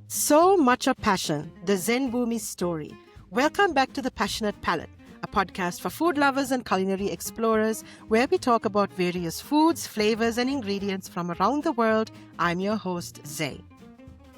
So much of passion, the Zenbumi story. Welcome back to the Passionate Palate, a podcast for food lovers and culinary explorers where we talk about various foods, flavors, and ingredients from around the world. I'm your host, Zay.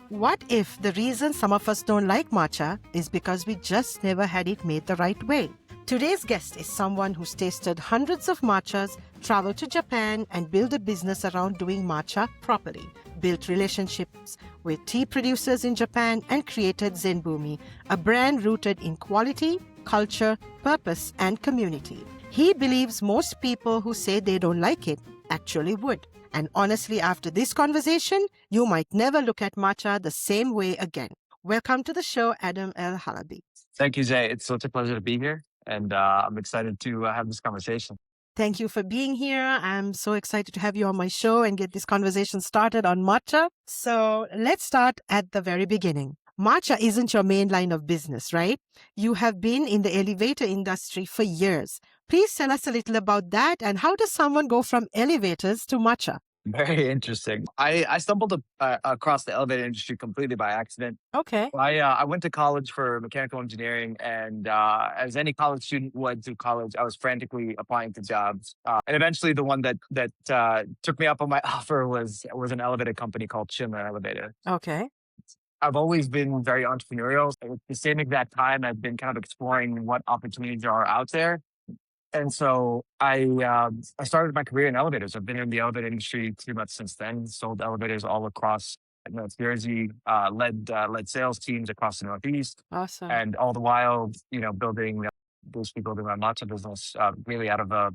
What if the reason some of us don't like matcha is because we just never had it made the right way? Today's guest is someone who's tasted hundreds of matchas, traveled to Japan, and built a business around doing matcha properly, built relationships with tea producers in Japan, and created Zenbumi, a brand rooted in quality, culture, purpose, and community. He believes most people who say they don't like it actually would. And honestly, after this conversation, you might never look at matcha the same way again. Welcome to the show, Adam Elhalaby. Thank you, Zay. It's such a pleasure to be here. And I'm excited to have this conversation. Thank you for being here. I'm so excited to have you on my show and get this conversation started on matcha. So let's start at the very beginning. Matcha isn't your main line of business, right? You have been in the elevator industry for years. Please tell us a little about that and how does someone go from elevators to matcha? Very interesting. I stumbled across the elevator industry completely by accident. Okay. I went to college for mechanical engineering, and as any college student would through college, I was frantically applying to jobs. And eventually, the one that took me up on my offer was an elevator company called Schindler Elevator. Okay. I've always been very entrepreneurial. At the same exact time, I've been kind of exploring what opportunities are out there. And so I started my career in elevators. I've been in the elevator industry pretty much since then. Sold elevators all across North Jersey, led sales teams across the Northeast, Awesome. and all the while, building my matcha business really out of a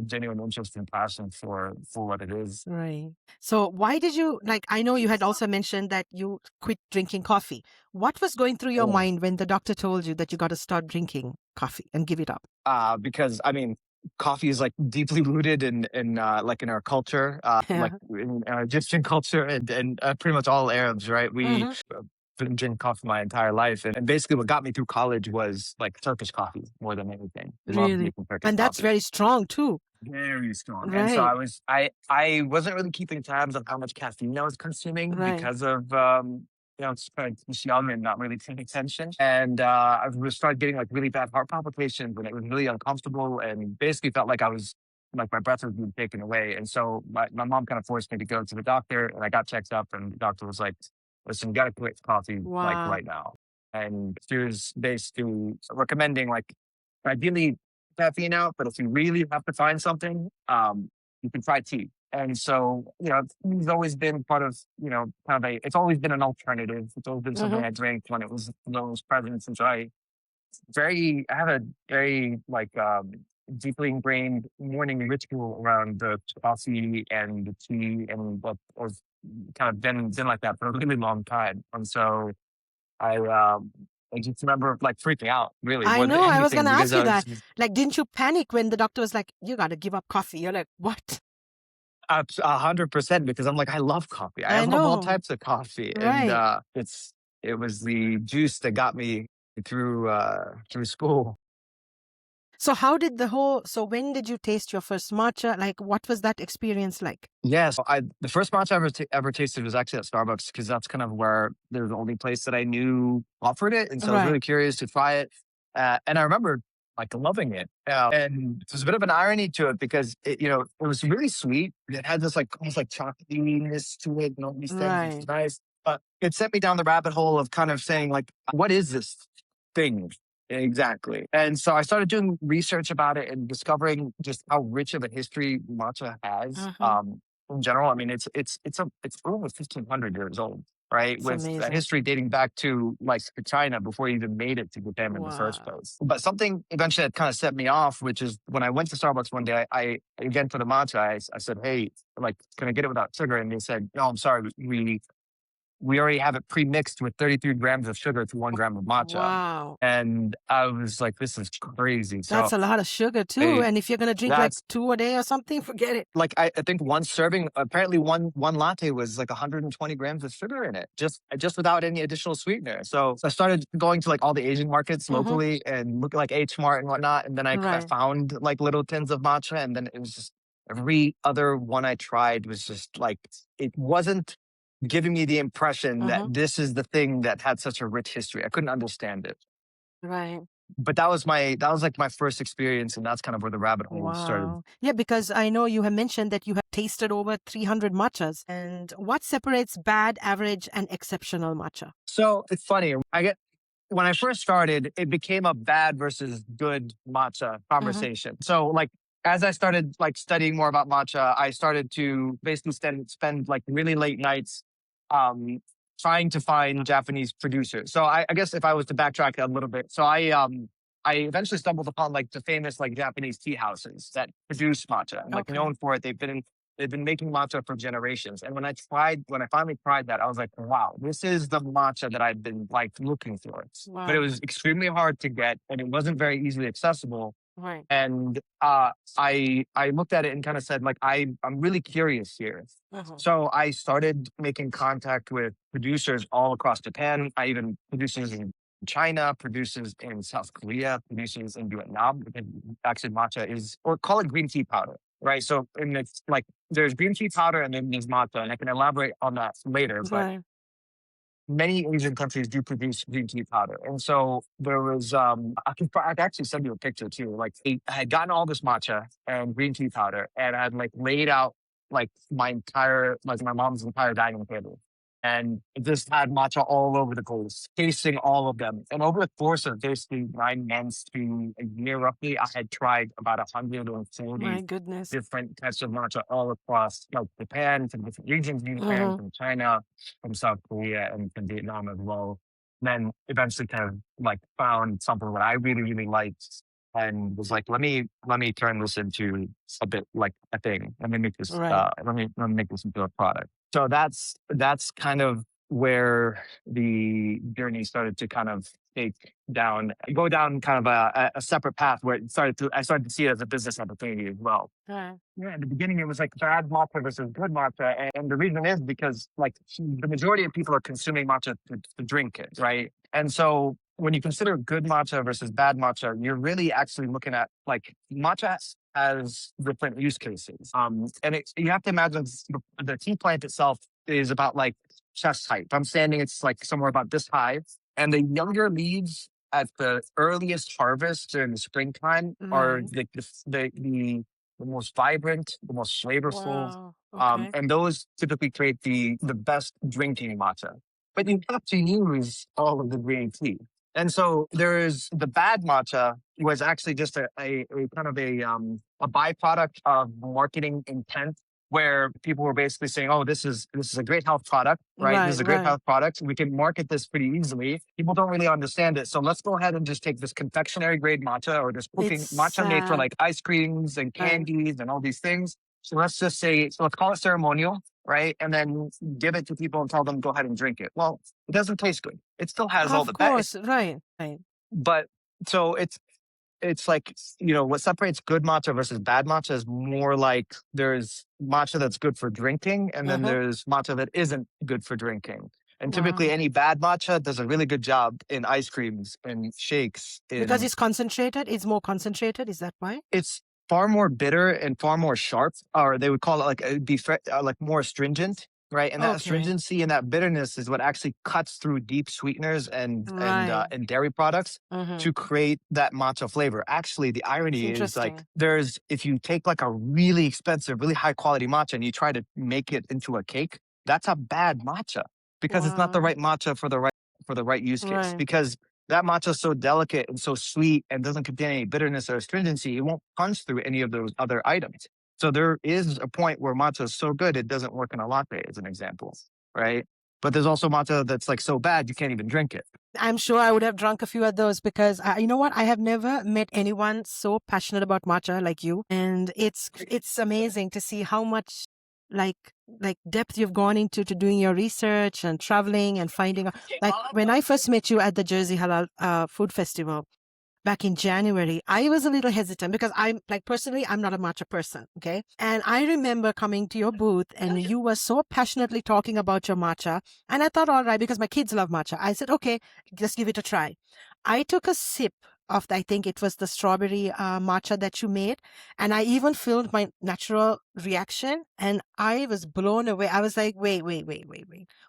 genuine interest and passion for what it is. Right. So why did you, I know you had also mentioned that you quit drinking coffee. What was going through your Oh. mind when the doctor told you that you got to start drinking coffee and give it up? Because coffee is like deeply rooted in our culture, Yeah. like in Egyptian culture and pretty much all Arabs, right? We been drinking coffee my entire life, and basically what got me through college was like Turkish coffee more than anything. Loved Really? making Turkish And that's coffee. very strong too. Very strong. And so Right. I wasn't really keeping tabs on how much caffeine I was consuming Right. because of just kind of young and not really paying attention. And I started getting like really bad heart palpitations, and it was really uncomfortable, and basically felt like I was like my breath was being taken away. And so my mom kind of forced me to go to the doctor, and I got checked up, and the doctor was like, "Listen, you got to quit coffee like Wow. right now." And she was basically recommending like ideally caffeine out, but if you really have to find something, you can try tea. And so, tea's always been part of, it's always been an alternative. It's always been something I drank when it was present. Since I have a very deeply ingrained morning ritual around the coffee and the tea, and what was kind of been like that for a really long time. And so I just remember like freaking out really. I more than know. I was anything, going to ask because you I was that. Like, didn't you panic when the doctor was like, you got to give up coffee? You're like, what? 100%, because I'm like, I love coffee. I I love all know. types of coffee. Right. And it was the juice that got me through school. So so when did you taste your first matcha? Like, what was that experience like? Yes, the first matcha I ever tasted was actually at Starbucks, because that's kind of where they're the only place that I knew offered it, and so I was Right. really curious to try it. And I remember like loving it. And there's a bit of an irony to it, because it was really sweet. It had this like almost like chocolatiness to it and all these things. Right. It's nice, but it sent me down the rabbit hole of kind of saying like, what is this thing? Exactly. And so I started doing research about it and discovering just how rich of a history matcha has. In general, I mean, it's over 1,500 years old, right? It's With a amazing. history dating back to like China before it even made it to Japan in the first Wow. place. But something eventually that kind of set me off, which is when I went to Starbucks one day, I again for the matcha, I said, "Hey, like, can I get it without sugar?" And they said, "No, I'm sorry, we already have it pre-mixed with 33 grams of sugar to 1 gram of matcha." Wow. And I was like, this is crazy. So That's a lot of sugar too. I- And if you're going to drink like that's 2 a day or something, forget it. like, I think one serving, apparently one latte was like 120 grams of sugar in it, just without any additional sweetener. So I started going to like all the Asian markets locally and look at like H Mart and whatnot. And then I Right. found like little tins of matcha, and then it was just every other one I tried was just like, it wasn't giving me the impression that Mm-hmm. this is the thing that had such a rich history. I couldn't understand it. Right. But that was like my first experience, and that's kind of where the rabbit hole started. Wow. Yeah, because I know you have mentioned that you have tasted over 300 matchas. And what separates bad, average, and exceptional matcha? So it's funny. When I first started, it became a bad versus good matcha Mm-hmm. conversation. So like as I started like studying more about matcha, I started to basically spend like really late nights um trying to find Japanese producers. So I guess if I was to backtrack a little bit, so I eventually stumbled upon like the famous like Japanese tea houses that produce matcha and like Okay. known for it. They've been making matcha for generations. And when I finally tried that, I was like, wow, this is the matcha that I've been like looking for. But it Wow. was extremely hard to get and it wasn't very easily accessible. Right. And I looked at it and kind of said, like, I'm really curious here. Mm-hmm. So I started making contact with producers all across Japan. I even producers in China, producers in South Korea, producers in Vietnam. And actually, matcha is, or call it green tea powder, right? So, and it's like there's green tea powder and then there's matcha, and I can elaborate on that later. But Right. many Asian countries do produce green tea powder. And so there was, I could actually send you a picture too. Like I had gotten all this matcha and green tea powder and I had like laid out like like my mom's entire dining table. And it just had matcha all over the place, tasting all of them. And over the course of basically 9 months to a year roughly, I had tried about My 140 goodness. different types of matcha all across like Japan, from different regions in Japan, Mm-hmm. from China, from South Korea, and from Vietnam as well. And then eventually kind of like found something that I really, really liked and was like, let me turn this into a bit like a thing. Let me make this Right. let me make this into a product. So that's kind of where the journey started to kind of go down kind of a separate path where I started to see it as a business opportunity as well. Right. Yeah, in the beginning, it was like bad matcha versus good matcha. And the reason is because like the majority of people are consuming matcha to drink it, right? And so when you consider good matcha versus bad matcha, you're really actually looking at like matcha has different use cases. And you have to imagine the tea plant itself is about like chest height. If I'm standing, it's like somewhere about this high. And the younger leaves at the earliest harvest during the springtime are Right. the most vibrant, the most flavorful, Wow. Okay. and those typically create the best drinking matcha. But you have to use all of the green tea. And so there is the bad matcha was actually just a kind of a byproduct of marketing intent where people were basically saying, "Oh, this is a great health product, right? This Right. is a great Right. health product. We can market this pretty easily. People don't really understand it, so let's go ahead and just take this confectionery grade matcha or this cooking It's matcha made for sad. like ice creams and Right. candies and all these things. So let's call it ceremonial, right? And then give it to people and tell them go ahead and drink it. Well, it doesn't taste good. It still has all Of the best, course. Right. Right. but so it's like, you know, what separates good matcha versus bad matcha is more like there's matcha that's good for drinking, and then Mm-hmm. there's matcha that isn't good for drinking. And typically, Wow. any bad matcha does a really good job in ice creams and shakes. Because it's concentrated. It's more concentrated. Is that why? It's far more bitter and far more sharp, or they would call it like like more astringent, right? And that Okay. astringency and that bitterness is what actually cuts through deep sweeteners Right. and dairy products Mm-hmm. to create that matcha flavor. Actually, the It's irony is like interesting. if you take like a really expensive, really high quality matcha and you try to make it into a cake, that's a bad matcha because it's not the Wow. right matcha for the right use case. Right. Because that matcha is so delicate and so sweet and doesn't contain any bitterness or astringency, it won't punch through any of those other items. So there is a point where matcha is so good it doesn't work in a latte, as an example, right? But there's also matcha that's like so bad you can't even drink it. I'm sure I would have drunk a few of those because you know what? I have never met anyone so passionate about matcha like you, and it's amazing to see how much like depth you've gone into to doing your research and traveling and finding out. Like when I first met you at the Jersey Halal Food Festival back in January, I was a little hesitant because I'm like personally, I'm not a matcha person. Okay. And I remember coming to your booth and you were so passionately talking about your matcha. And I thought, all right, because my kids love matcha, I said, okay, just give it a try. I took a sip of, I think it was the strawberry matcha that you made. And I even filmed my natural reaction and I was blown away. I was like, wait.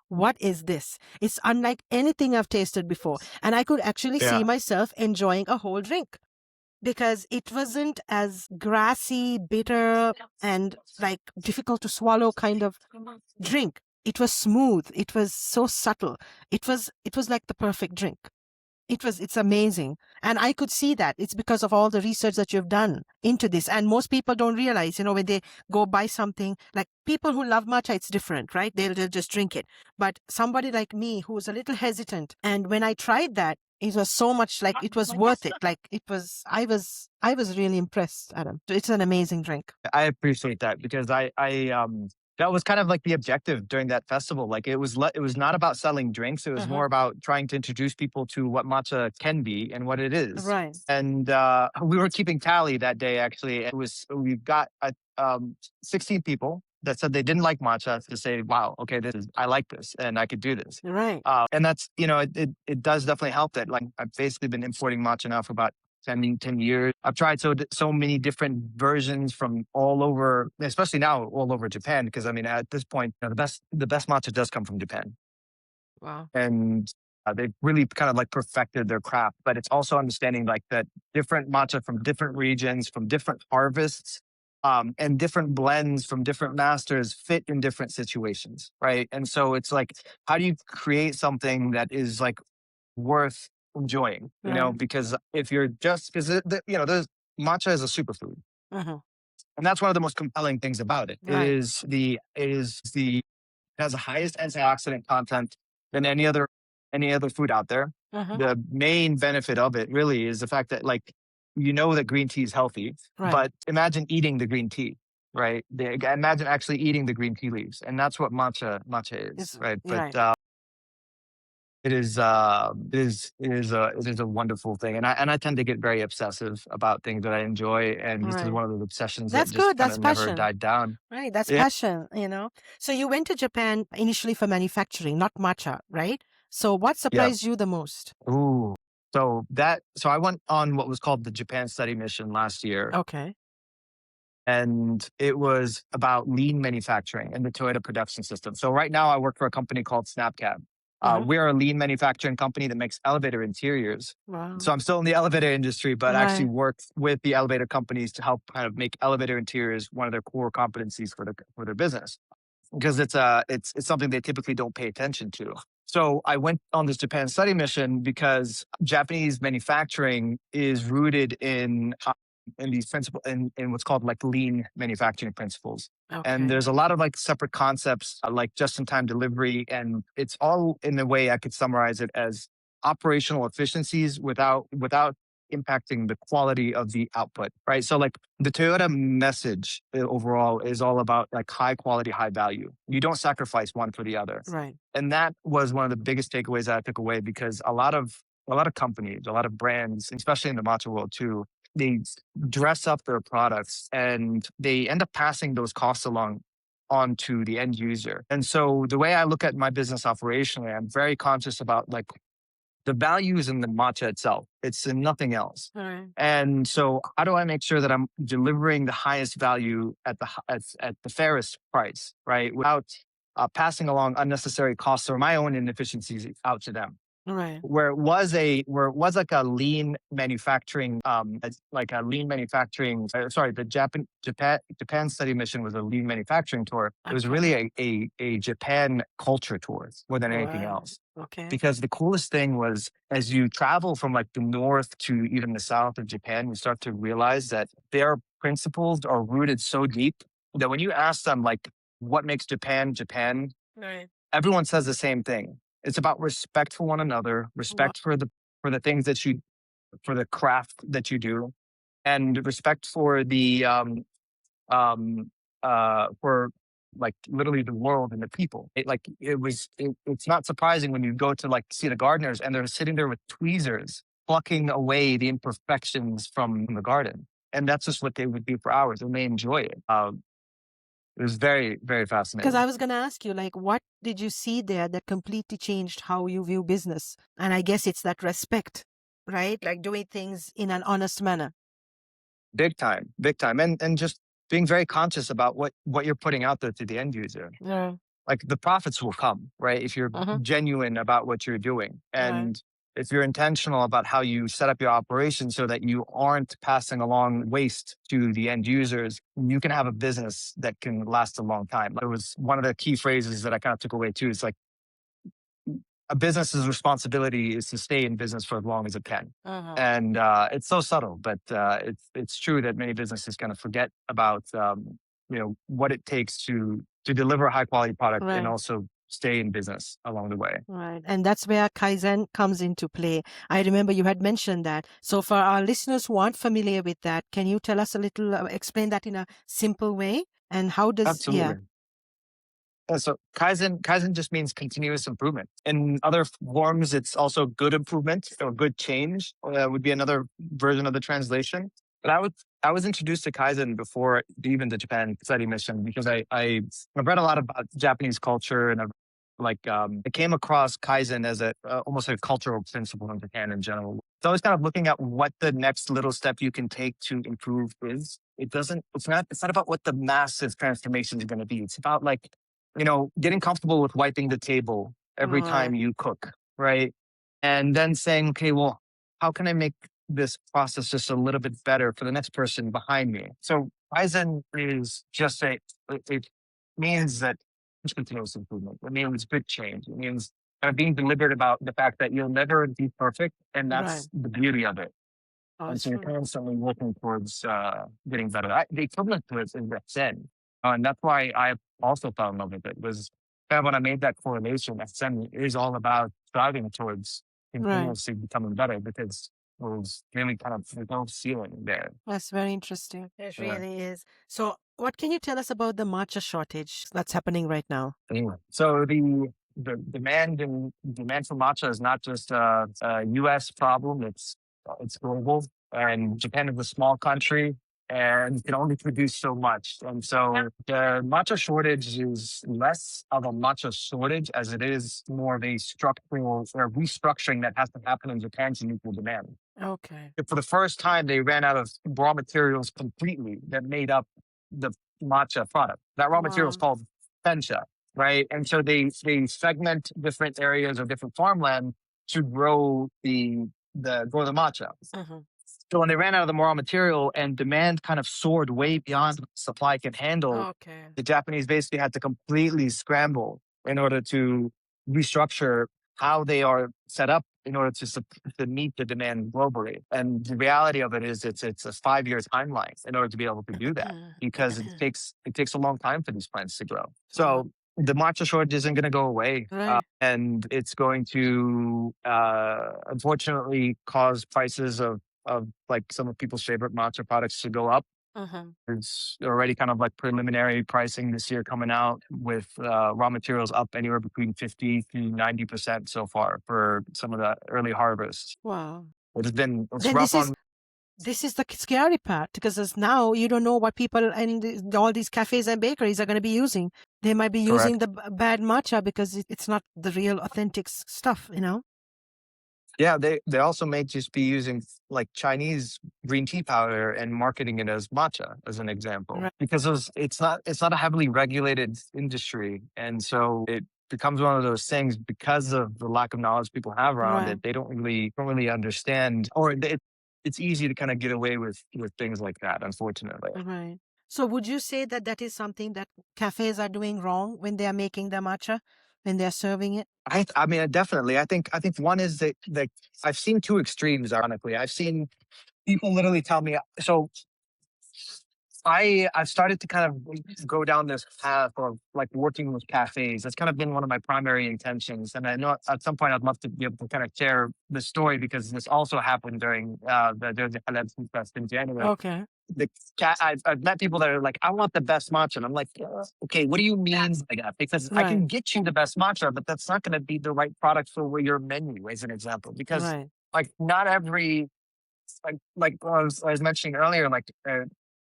What is this? It's unlike anything I've tasted before. And I could actually see myself enjoying a whole drink because it wasn't as grassy, bitter, and like difficult to swallow kind of drink. It was smooth. It was so subtle. It was like the perfect drink. It's amazing. And I could see that. It's because of all the research that you've done into this. And most people don't realize, when they go buy something, like people who love matcha, it's different, right? They'll just drink it. But somebody like me who's a little hesitant, and when I tried that, it was so much like it was worth it. Like I was really impressed, Adam. It's an amazing drink. I appreciate that because that was kind of like the objective during that festival. Like it was not about selling drinks. It was more about trying to introduce people to what matcha can be and what it is. Right. And we were keeping tally that day. Actually, we've got 16 people that said they didn't like matcha to say, wow, okay, I like this and I could do this. Right. And that's, it does definitely help that like I've basically been importing matcha now for about 10 years. I've tried so many different versions from all over, especially now all over Japan, because I mean, at this point, the best matcha does come from Japan. Wow. And they've really kind of like perfected their craft, but it's also understanding like that different matcha from different regions, from different harvests, and different blends from different masters fit in different situations, right? And so it's like, how do you create something that is like worth enjoying, because if you're just, because there's matcha is a superfood. And that's one of the most compelling things about it. Right. It has the highest antioxidant content than any other food out there. The main benefit of it really is the fact that like, that green tea is healthy, but imagine eating the green tea, right? Imagine actually eating the green tea leaves. And that's what matcha is, right? But it is a wonderful thing, and I tend to get very obsessive about things that I enjoy, and this is one of those obsessions that's that just good. That's never passion. died down. Right, that's passion. So you went to Japan initially for manufacturing, not matcha, right? So what surprised you the most? Ooh, so I went on what was called the Japan Study Mission last year. Okay. And it was about lean manufacturing and the Toyota production system. So right now I work for a company called Snapcab. We're a lean manufacturing company that makes elevator interiors. Wow. So I'm still in the elevator industry, but actually work with the elevator companies to help kind of make elevator interiors one of their core competencies for their business, because it's something they typically don't pay attention to. So I went on this Japan study mission because Japanese manufacturing is rooted in these principles, in what's called like lean manufacturing principles. Okay. And there's a lot of like separate concepts like just-in-time delivery, and it's all in a way I could summarize it as operational efficiencies without impacting the quality of the output, right? So like the Toyota message overall is all about like high quality, high value. You don't sacrifice one for the other. Right. And that was one of the biggest takeaways that I took away, because a lot of companies, a lot of brands, especially in the matcha world too, they dress up their products and they end up passing those costs along onto the end user. And so the way I look at my business operationally, I'm very conscious about like the value is in the matcha itself. It's in nothing else. Right. And so how do I make sure that I'm delivering the highest value at the fairest price, right? Without passing along unnecessary costs or my own inefficiencies out to them. Right. Where it was like a lean manufacturing, the Japan study mission was a lean manufacturing tour. It was really a Japan culture tour more than anything else. Okay. Because the coolest thing was, as you travel from like the north to even the south of Japan, you start to realize that their principles are rooted so deep that when you ask them like what makes Japan, right, everyone says the same thing. It's about respect for one another, respect for the things that for the craft that you do, and respect for the for like literally the world and the people. It's not surprising when you go to like see the gardeners and they're sitting there with tweezers plucking away the imperfections from the garden, and that's just what they would do for hours, and they enjoy it. It was very, very fascinating. Because I was going to ask you, like, what did you see there that completely changed how you view business? And I guess it's that respect. right? Like doing things in an honest manner. Big time, big time. And just being very conscious about what you're putting out there to the end user. Yeah. Like the profits will come, right? If you're Uh-huh. genuine about what you're doing. Right. And if you're intentional about how you set up your operation so that you aren't passing along waste to the end users, you can have a business that can last a long time. It was one of the key phrases that I kind of took away too. It's like a business's responsibility is to stay in business for as long as it can. Uh-huh. And it's so subtle, but it's true that many businesses kind of forget about what it takes to deliver a high quality product and Right. also stay in business along the way. Right. And that's where Kaizen comes into play. I remember you had mentioned that. So for our listeners who aren't familiar with that, can you tell us a little, explain that in a simple way? And how does, yeah. Absolutely. So Kaizen just means continuous improvement. In other forms, it's also good improvement or good change would be another version of the translation. But I was introduced to Kaizen before even the Japan study mission because I've read a lot about Japanese culture and I came across Kaizen as a almost a cultural principle in Japan in general. So I was kind of looking at what the next little step you can take to improve is. It's not about what the massive transformation is going to be. It's about getting comfortable with wiping the table every Right. time you cook, right? And then saying, okay, well, how can I make this process just a little bit better for the next person behind me? So Kaizen is just it means that it's continuous improvement. It means good change. It means kind of being deliberate about the fact that you'll never be perfect. And Right. that's the beauty of it. And so you're Awesome. constantly working towards getting better. The equivalent to it is that Zen. And that's why I also fell in love with it. Was kind of when I made that correlation, that Zen is all about striving towards Right. continuously becoming better because it was really kind of there's no ceiling there. That's very interesting. It Yeah. really is. So what can you tell us about the matcha shortage that's happening right now? Anyway, so the demand for matcha is not just a U.S. problem; it's global. And Japan is a small country and can only produce so much. And so the matcha shortage is less of a matcha shortage as it is more of a structural or restructuring that has to happen in Japan to meet the demand. Okay. For the first time, they ran out of raw materials completely that made up the matcha product. That raw material is Wow. called sencha, right? And so they segment different areas or different farmland to grow the matcha. Uh-huh. So when they ran out of the raw material and demand kind of soared way beyond what supply can handle, Okay. the Japanese basically had to completely scramble in order to restructure how they are set up in order to meet the demand globally. And the reality of it is it's a 5 year timeline in order to be able to do that because it takes a long time for these plants to grow. Wow. So the matcha shortage isn't going to go away. Right. And it's going to unfortunately cause prices of like some of people's favorite matcha products to go up. Uh-huh. There's already kind of like preliminary pricing this year coming out with raw materials up anywhere between 50 to 90% so far for some of the early harvests. Wow. It's Then rough on. this is the scary part because as now you don't know what people in all these cafes and bakeries are going to be using. They might be using Correct. the bad matcha because it's not the real authentic stuff, you know? Yeah, they also may just be using like Chinese green tea powder and marketing it as matcha, as an example, Right. because it's not a heavily regulated industry, and so it becomes one of those things because of the lack of knowledge people have around Right. it. They don't really understand, or it's easy to kind of get away with things like that, unfortunately. Right. So would you say that that is something that cafes are doing wrong when they are making the matcha, when they're serving it? I mean, definitely. I think one is that I've seen two extremes. Ironically, I've seen people literally tell me so. I've started to kind of go down this path of like working with cafes. That's kind of been one of my primary intentions. And I know at some point I'd love to be able to kind of share the story because this also happened during the Haleb Food Fest in January. Okay. I've met people that are like, I want the best matcha. And I'm like, okay, what do you mean by that? Because I Right. can get you the best matcha, but that's not going to be the right product for your menu, as an example. Because Right. like not every like I was mentioning earlier, like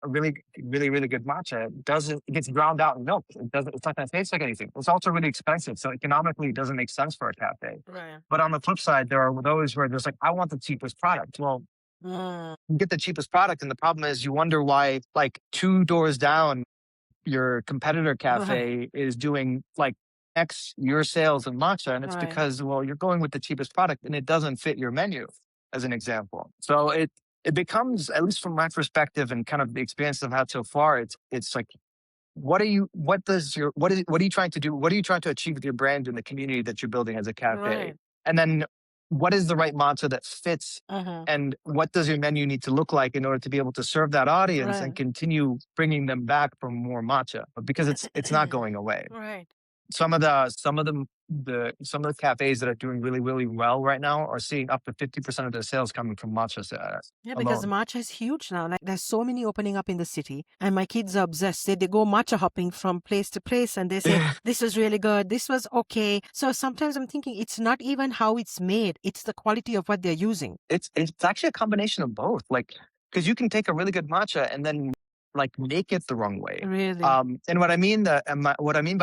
a really good matcha, it gets drowned out in milk. It's not going to taste like anything. It's also really expensive. So economically, it doesn't make sense for a cafe. Right. But on the flip side, there are those where there's like, I want the cheapest product. Well, you get the cheapest product. And the problem is you wonder why, like 2 doors down, your competitor cafe is doing like X your sales in matcha. And it's because, well, you're going with the cheapest product and it doesn't fit your menu, as an example. So it becomes, at least from my perspective and kind of the experience I've had so far, it's like, what are you trying to do? What are you trying to achieve with your brand and the community that you're building as a cafe? And then what is the right matcha that fits? And what does your menu need to look like in order to be able to serve that audience and continue bringing them back for more matcha? Because it's not going away. Right. Some of the cafes that are doing really, really well right now are seeing up to 50% of their sales coming from matcha. Yeah, because matcha is huge now. Like there's so many opening up in the city, and my kids are obsessed. They go matcha hopping from place to place, and they say this was really good, this was okay. So sometimes I'm thinking it's not even how it's made; it's the quality of what they're using. It's actually a combination of both. Like, because you can take a really good matcha and then like make it the wrong way. Really. And what I mean by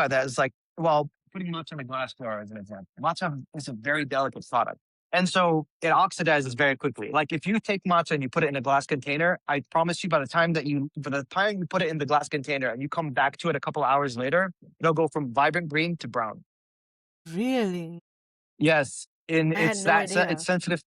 that is like, well, putting matcha in a glass jar as an example. Matcha is a very delicate product. And so it oxidizes very quickly. Like if you take matcha and you put it in a glass container, I promise you by the time you put it in the glass container and you come back to it a couple of hours later, it'll go from vibrant green to brown. Really? Yes. It's sensitive.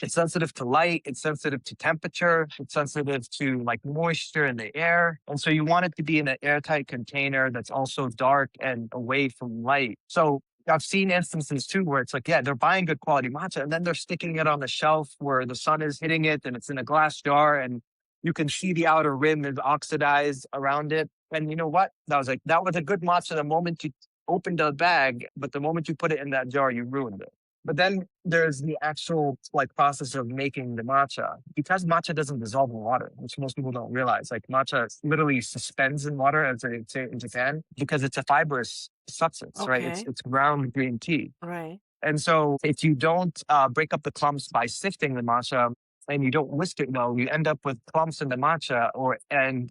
It's sensitive to light. It's sensitive to temperature. It's sensitive to like moisture in the air. And so you want it to be in an airtight container that's also dark and away from light. So I've seen instances too where it's like, yeah, they're buying good quality matcha and then they're sticking it on the shelf where the sun is hitting it and it's in a glass jar and you can see the outer rim is oxidized around it. And you know what? That was a good matcha the moment you opened the bag, but the moment you put it in that jar, you ruined it. But then there's the actual like process of making the matcha. Because matcha doesn't dissolve in water, which most people don't realize. Like matcha literally suspends in water, as they say in Japan, because it's a fibrous substance, right? It's ground green tea. Right. And so if you don't break up the clumps by sifting the matcha and you don't whisk it well, you end up with clumps in the matcha,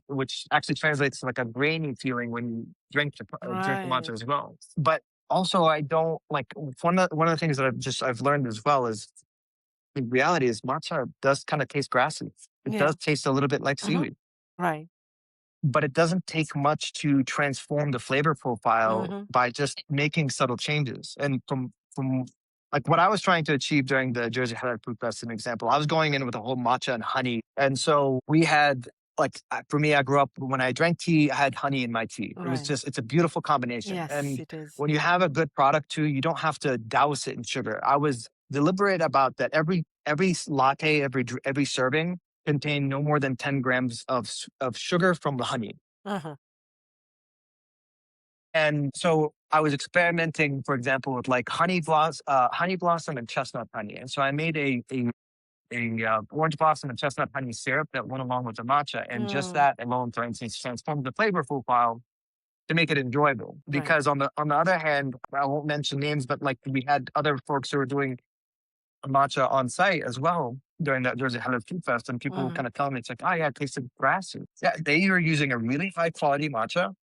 which actually translates to like a grainy feeling when you drink the matcha as well. But also, I don't like one of the things that I've learned as well is the reality is matcha does kind of taste grassy. It does taste a little bit like seaweed. Right. But it doesn't take much to transform the flavor profile by just making subtle changes. And from like what I was trying to achieve during the Jersey Highlight Food Fest, an example, I was going in with a whole matcha and honey. And so we had, like, for me, I grew up, when I drank tea, I had honey in my tea. It was it's a beautiful combination. Yes, and it is. when you have a good product too, you don't have to douse it in sugar. I was deliberate about that. Every latte, every serving contained no more than 10 grams of sugar from the honey. And so I was experimenting, for example, with like honey blossom and chestnut honey. And so I made a orange blossom and chestnut honey syrup that went along with the matcha. And just that alone, for instance, transformed the flavor profile to make it enjoyable. Because on the other hand, I won't mention names, but like we had other folks who were doing matcha on site as well during that Jersey Highlight Food Fest. And people kind of tell me, it's like, oh yeah, it tasted grassy. Yeah, they were using a really high quality matcha.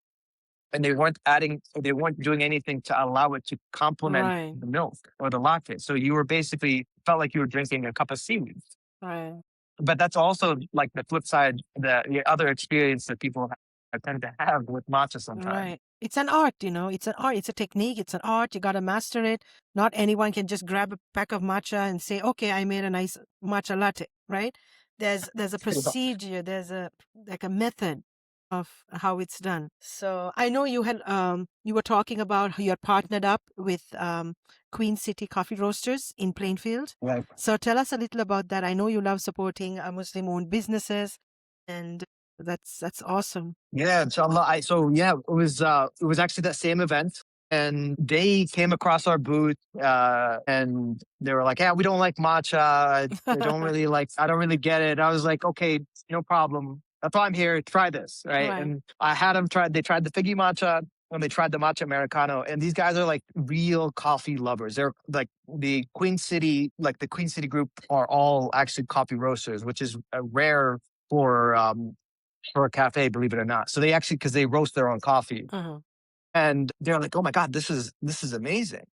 And they weren't doing anything to allow it to complement the milk or the latte. So you were basically felt like you were drinking a cup of seaweed. Right. But that's also like the flip side, the other experience that people tend to have with matcha sometimes. Right. It's an art, it's an art. It's a technique. It's an art. You got to master it. Not anyone can just grab a pack of matcha and say, okay, I made a nice matcha latte, right? There's a procedure. There's a method of how it's done. So I know you were talking about how you're partnered up with Queen City Coffee Roasters in Plainfield. Right. So tell us a little about that. I know you love supporting Muslim-owned businesses, and that's awesome. Yeah, inshallah. It was actually that same event. And they came across our booth and they were like, yeah, we don't like matcha. I don't really get it. I was like, okay, no problem. That's why I'm here. Try this, right? And I had them they tried the figgy matcha and they tried the matcha Americano. And these guys are like real coffee lovers. They're like the Queen City group are all actually coffee roasters, which is rare for for a cafe, believe it or not. So they actually, because they roast their own coffee, Uh-huh. and they're like, "Oh my god, this is amazing."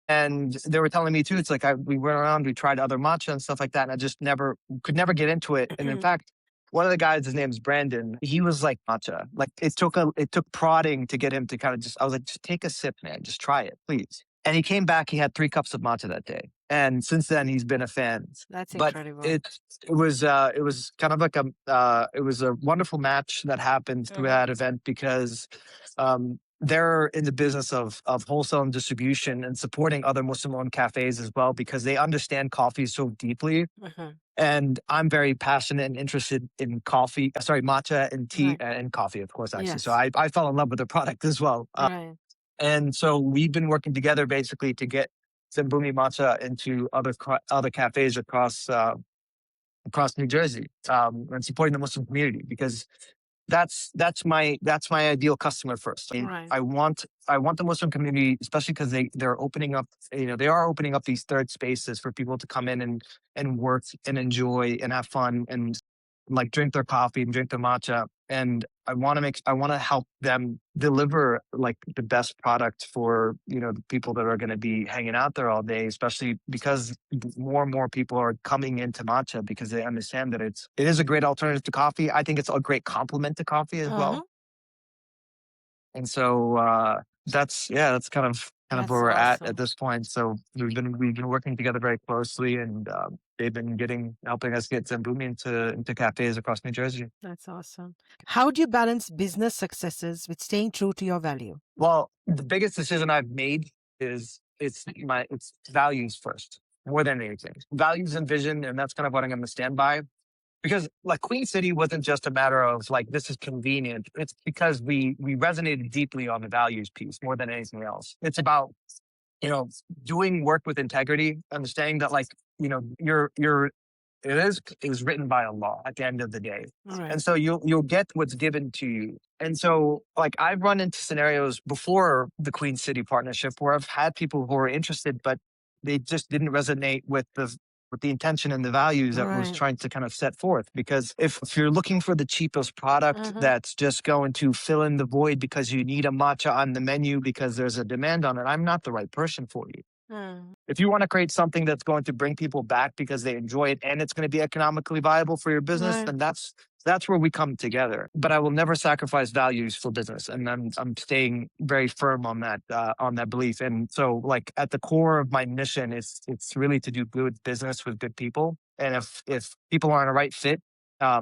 And they were telling me too. It's like we went around, we tried other matcha and stuff like that, and I just never could never get into it. And in fact, one of the guys, his name's Brandon. He was like matcha. Like it took prodding to get him to kind of just. I was like, just take a sip, man. Just try it, please. And he came back. He had 3 cups of matcha that day, and since then he's been a fan. That's But incredible. it was kind of like it was a wonderful match that happened through that event because they're in the business of wholesale and distribution and supporting other Muslim-owned cafes as well because they understand coffee so deeply. Uh-huh. And I'm very passionate and interested in coffee, sorry, matcha and tea Right. and coffee, of course, actually. Yes. So I fell in love with the product as well. Right. And so we've been working together basically to get Zenbumi matcha into other cafes across New Jersey, and supporting the Muslim community because that's my ideal customer first. I mean, Right. I want the Muslim community, especially because they're opening up, they are opening up these third spaces for people to come in and work and enjoy and have fun and like drink their coffee and drink their matcha. And I want to help them deliver like the best product for, the people that are going to be hanging out there all day, especially because more and more people are coming into matcha because they understand that it is a great alternative to coffee. I think it's a great complement to coffee as well. And so that's kind of That's where we're at awesome. this point. So we've been working together very closely, and they've been helping us get Zenbumi into cafes across New Jersey. That's awesome. How do you balance business successes with staying true to your value? Well, the biggest decision I've made is it's values first, more than anything. Values and vision, and that's kind of what I'm going to stand by. Because like Queen City wasn't just a matter of like this is convenient. It's because we resonated deeply on the values piece more than anything else. It's about doing work with integrity, understanding that like you're it is written by Allah at the end of the day. Right. And so you'll get what's given to you. And so like I've run into scenarios before the Queen City partnership where I've had people who are interested, but they just didn't resonate with the intention and the values that was Right. trying to kind of set forth. Because if you're looking for the cheapest product that's just going to fill in the void because you need a matcha on the menu because there's a demand on it, I'm not the right person for you. If you want to create something that's going to bring people back because they enjoy it and it's going to be economically viable for your business, Right. then that's where we come together. But I will never sacrifice values for business, and I'm staying very firm on that belief. And so, like at the core of my mission, it's really to do good business with good people. And if people aren't a right fit, or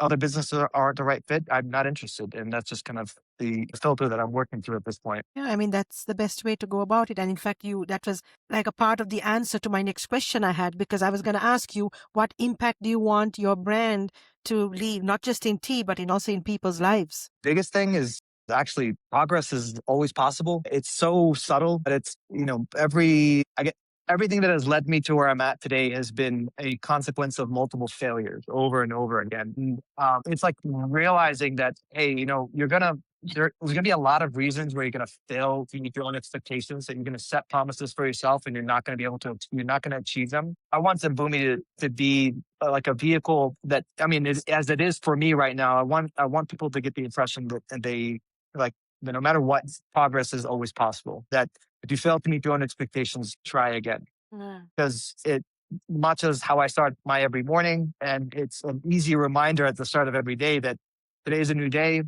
other businesses aren't the right fit, I'm not interested. And that's just kind of the filter that I'm working through at this point. Yeah, I mean, that's the best way to go about it. And in fact, that was like a part of the answer to my next question I had, because I was going to ask you, what impact do you want your brand to leave, not just in tea, but also in people's lives? Biggest thing is actually progress is always possible. It's so subtle, but it's, everything that has led me to where I'm at today has been a consequence of multiple failures over and over again. And, it's like realizing that, hey, there's gonna be a lot of reasons where you're gonna fail to meet your own expectations, that you're gonna set promises for yourself and you're not gonna achieve them. I want Zenbumi to be like a vehicle that, I mean, as it is for me right now. I want people to get the impression that they like that no matter what, progress is always possible. That if you fail to meet your own expectations, try again. Because matcha is how I start my every morning, and it's an easy reminder at the start of every day that today's a new day.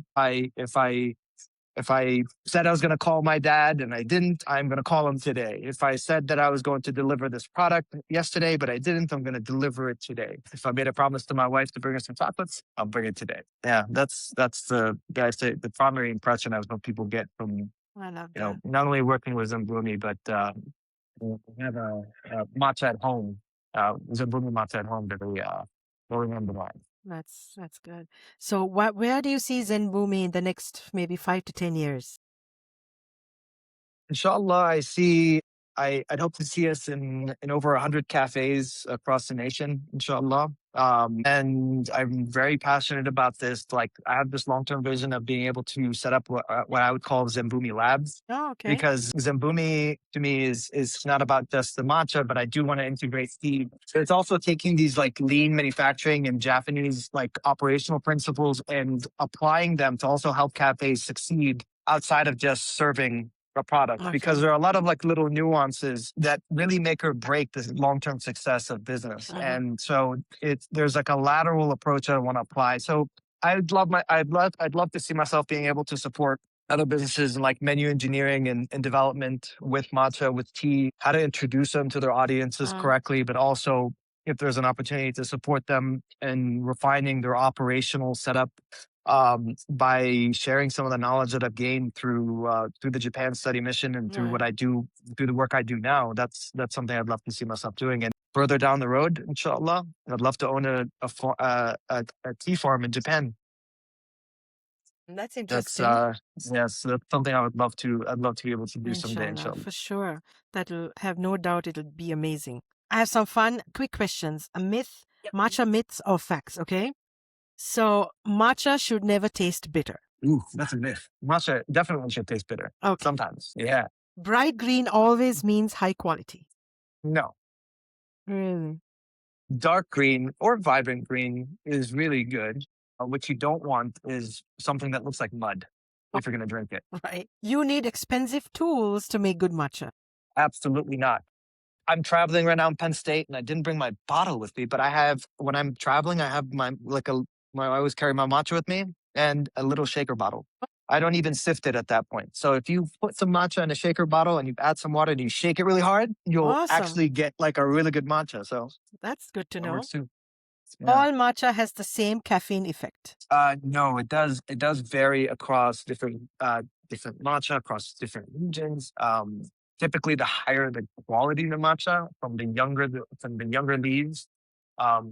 If I said I was going to call my dad and I didn't, I'm going to call him today. If I said that I was going to deliver this product yesterday, but I didn't, I'm going to deliver it today. If I made a promise to my wife to bring her some chocolates, I'll bring it today. Yeah, that's the primary impression I hope people get from, I love that. not only working with Zenbumi, but we have a matcha at home, Zenbumi matcha at home that we remember that. That's good. So where do you see Zenbumi in the next maybe 5 to 10 years? Inshallah, I see I'd hope to see us in over 100 cafes across the nation, inshallah. And I'm very passionate about this. Like, I have this long-term vision of being able to set up what I would call Zenbumi labs. Oh, okay. Because Zenbumi to me is not about just the matcha, but I do want to integrate tea. So it's also taking these like lean manufacturing and Japanese like operational principles and applying them to also help cafes succeed outside of just serving a product. Okay. Because there are a lot of like little nuances that really make or break the long-term success of business. And so there's like a lateral approach I want to apply. So I'd love to see myself being able to support other businesses in like menu engineering and development with matcha, with tea, how to introduce them to their audiences correctly, but also if there's an opportunity to support them in refining their operational setup by sharing some of the knowledge that I've gained through the Japan study mission and through what I do, through the work I do now. That's something I'd love to see myself doing. And further down the road, inshallah, I'd love to own a tea farm in Japan. That's interesting. Yes, that's something I'd love to be able to do someday, inshallah. For sure. That'll have no doubt it'll be amazing. I have some fun, quick questions. A myth, matcha myths or facts, okay? So matcha should never taste bitter. Ooh, that's a myth. Matcha definitely should taste bitter. Okay. Sometimes, yeah. Bright green always means high quality. No. Really? Dark green or vibrant green is really good. What you don't want is something that looks like mud if you're going to drink it. Right. You need expensive tools to make good matcha. Absolutely not. I'm traveling right now in Penn State, and I didn't bring my bottle with me, but when I'm traveling, I have I always carry my matcha with me and a little shaker bottle. I don't even sift it at that point. So if you put some matcha in a shaker bottle and you add some water and you shake it really hard, you'll actually get like a really good matcha. So that's good to know. Works too. Yeah. All matcha has the same caffeine effect. No, it does. It does vary across different matcha, across different regions. Typically, the higher the quality of the matcha from the younger leaves,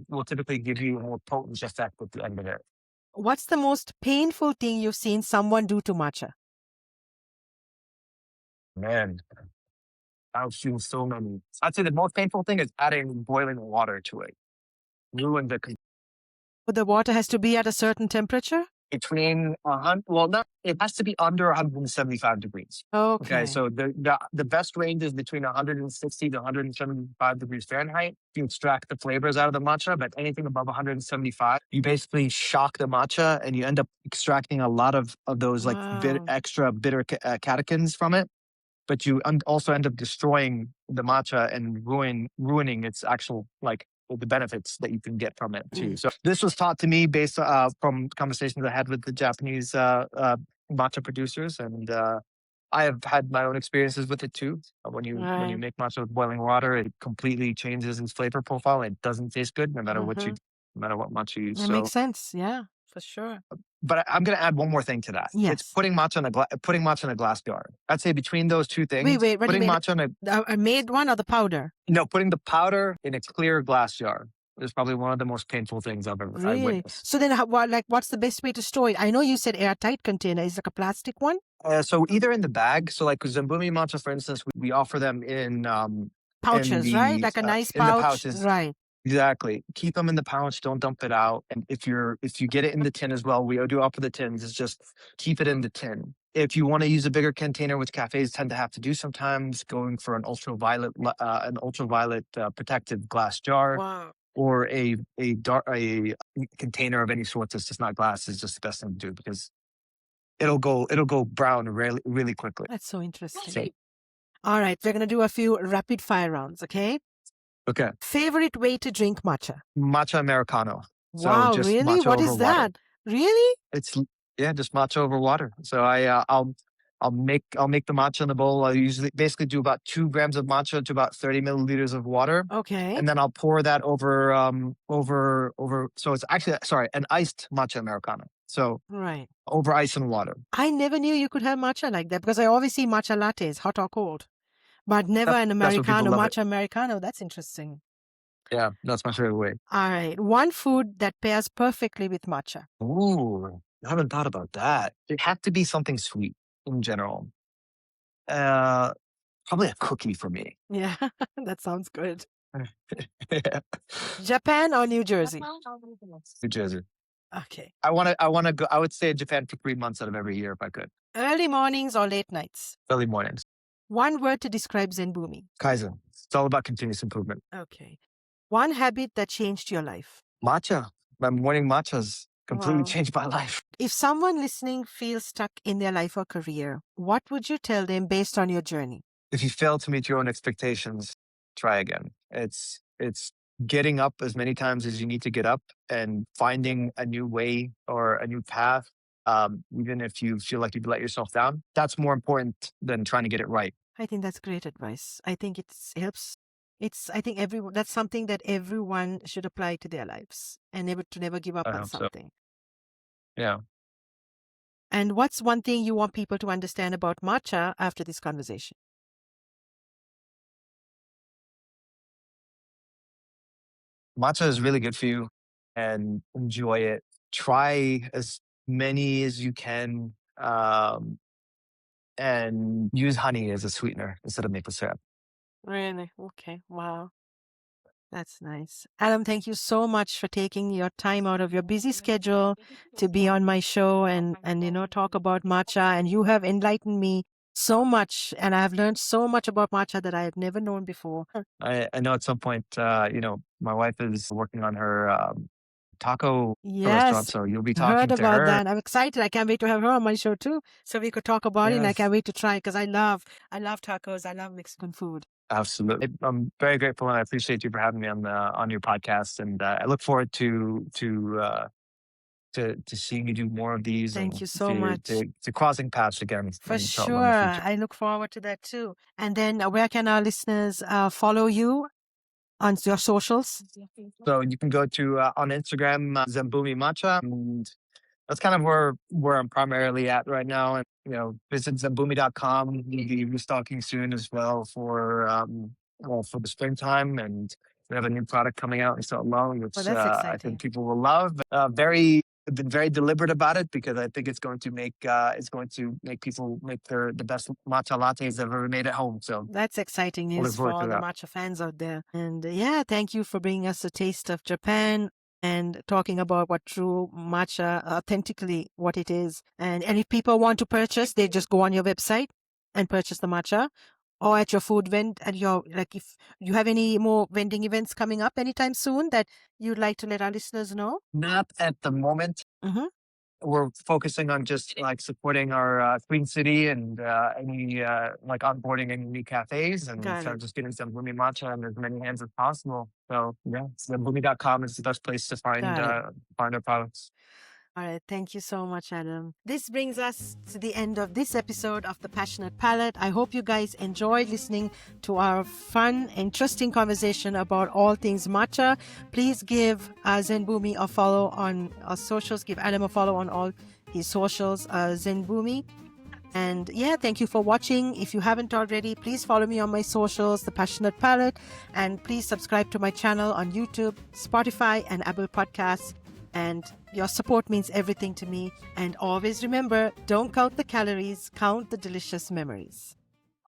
will typically give you a more potent effect at the end of it. What's the most painful thing you've seen someone do to matcha? Man, I've seen so many. I'd say the most painful thing is adding boiling water to it. Ruin the water has to be at a certain temperature? Between it has to be under 175 degrees. Okay. So the best range is between 160 to 175 degrees Fahrenheit. You extract the flavors out of the matcha, but anything above 175, you basically shock the matcha and you end up extracting a lot of those like extra bitter catechins from it. But you also end up destroying the matcha and ruining its actual like the benefits that you can get from it too. So this was taught to me based from conversations I had with the Japanese matcha producers, and I have had my own experiences with it too. When you make matcha with boiling water, it completely changes its flavor profile. It doesn't taste good no matter what matcha you use. That makes sense. Yeah, for sure. But I'm going to add one more thing to that. Yes. It's putting matcha in a glass jar. I'd say between those two things. Wait. Putting matcha in a made one or the powder? No, putting the powder in a clear glass jar is probably one of the most painful things I've ever witnessed. So then, what's the best way to store it? I know you said airtight container. Is it like a plastic one? So either in the bag. So like Zenbumi matcha, for instance, we offer them in pouches, right? Like a nice pouch, in the pouches. Right. Exactly. Keep them in the pouch. Don't dump it out. And if you get it in the tin as well, we do offer the tins. It's just keep it in the tin. If you want to use a bigger container, which cafes tend to have to do sometimes, going for an ultraviolet protective glass jar. Wow. Or a container of any sort that's just not glass is just the best thing to do because it'll go brown really, really quickly. That's so interesting. All right, we're gonna do a few rapid fire rounds, okay? Okay. Favorite way to drink matcha? Matcha Americano. Wow, so really? What is that? Water. Really? It's just matcha over water. So I'll make the matcha in the bowl. I usually basically do about 2 grams of matcha to about 30 milliliters of water. Okay. And then I'll pour that over. So it's actually an iced matcha Americano. So over ice and water. I never knew you could have matcha like that because I always see matcha lattes, hot or cold, but never an Americano, matcha Americano. That's interesting. Yeah, that's my favorite way. All right. One food that pairs perfectly with matcha. Ooh, I haven't thought about that. It had to be something sweet in general. Probably a cookie for me. Yeah, that sounds good. Yeah. Japan or New Jersey? New Jersey. Okay. I want to go. I would stay in Japan for 3 months out of every year if I could. Early mornings or late nights? Early mornings. One word to describe Zenbumi. Kaizen. It's all about continuous improvement. Okay. One habit that changed your life. Matcha. My morning matchas completely Wow. changed my life. If someone listening feels stuck in their life or career, what would you tell them based on your journey? If you fail to meet your own expectations, try again. It's getting up as many times as you need to get up and finding a new way or a new path. Even if you feel like you've let yourself down, that's more important than trying to get it right. I think that's great advice. I think it helps. I think that's something that everyone should apply to their lives and never give up I on hope so. something. Yeah. And what's one thing you want people to understand about matcha after this conversation? Matcha is really good for you and enjoy it. Try as many as you can and use honey as a sweetener instead of maple syrup. Really? Okay. Wow. That's nice. Adam, thank you so much for taking your time out of your busy schedule to be on my show and talk about matcha. And you have enlightened me so much, and I have learned so much about matcha that I have never known before. I know at some point, my wife is working on her taco restaurant, Yes, so you'll be heard talking to about her. that. I'm excited. I can't wait to have her on my show too, so we could talk about it. And I Yes. can't wait to try because I love tacos. I love Mexican food. Absolutely. I'm very grateful and I appreciate you for having me on your podcast. And I look forward to seeing you do more of these. Thank and you so much. To crossing paths again. For inshallah, in the sure. future. I look forward to that too. And then where can our listeners follow you on your socials? So you can go to on Instagram, Zenbumi Matcha. And that's kind of where I'm primarily at right now. And, visit zenbumi.com. We'll be restocking soon as well for the springtime. And we have a new product coming out, inshallah, which Well, that's I exciting. think people will love. I've been very deliberate about it because I think it's going to make people make the best matcha lattes they've ever made at home. So That's exciting news for all the matcha fans out there. And thank you for bringing us a taste of Japan and talking about what true matcha, authentically what it is. And if people want to purchase, they just go on your website and purchase the matcha, or at your food if you have any more vending events coming up anytime soon that you'd like to let our listeners know. Not at the moment. Mm-hmm. We're focusing on just supporting our Queen City and any onboarding any new cafes and just getting some Zenbumi matcha in as many hands as possible. So yeah, Zenbumi.com is the best place to find our products. All right. Thank you so much, Adam. This brings us to the end of this episode of The Passionate Palate. I hope you guys enjoyed listening to our fun, interesting conversation about all things matcha. Please give Zenbumi a follow on our socials. Give Adam a follow on all his socials, Zenbumi. And thank you for watching. If you haven't already, please follow me on my socials, The Passionate Palate. And please subscribe to my channel on YouTube, Spotify, and Apple Podcasts. And your support means everything to me. And always remember, don't count the calories, count the delicious memories.